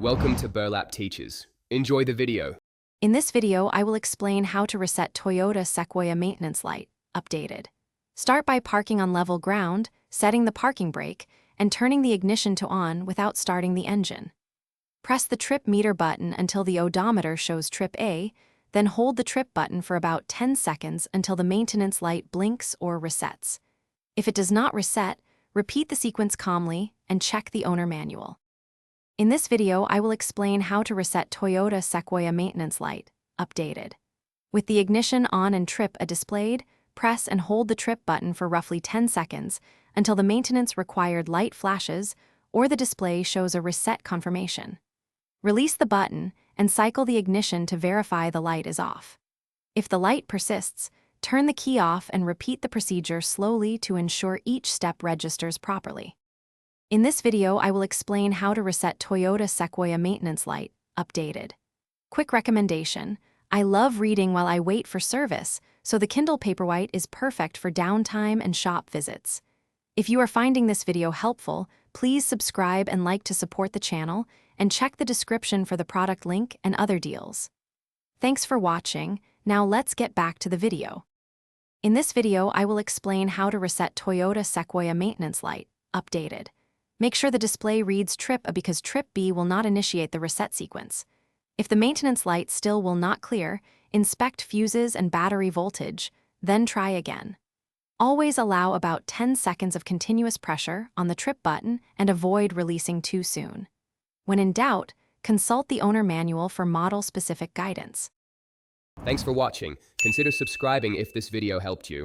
Welcome to Burlap Teachers. Enjoy the video. In this video, I will explain how to reset Toyota Sequoia maintenance light, updated. Start by parking on level ground, setting the parking brake, and turning the ignition to on without starting the engine. Press the trip meter button until the odometer shows trip A, then hold the trip button for about 10 seconds until the maintenance light blinks or resets. If it does not reset, repeat the sequence calmly and check the owner manual. In this video, I will explain how to reset Toyota Sequoia maintenance light, updated. With the ignition on and trip displayed, press and hold the trip button for roughly 10 seconds until the maintenance required light flashes or the display shows a reset confirmation. Release the button and cycle the ignition to verify the light is off. If the light persists, turn the key off and repeat the procedure slowly to ensure each step registers properly. In this video, I will explain how to reset Toyota Sequoia maintenance light, updated. Quick recommendation: I love reading while I wait for service, so the Kindle Paperwhite is perfect for downtime and shop visits. If you are finding this video helpful, please subscribe and like to support the channel, and check the description for the product link and other deals. Thanks for watching. Now let's get back to the video. In this video, I will explain how to reset Toyota Sequoia maintenance light, updated. Make sure the display reads trip A because trip B will not initiate the reset sequence. If the maintenance light still will not clear, inspect fuses and battery voltage, then try again. Always allow about 10 seconds of continuous pressure on the trip button and avoid releasing too soon. When in doubt, consult the owner manual for model-specific guidance. Thanks for watching. Consider subscribing if this video helped you.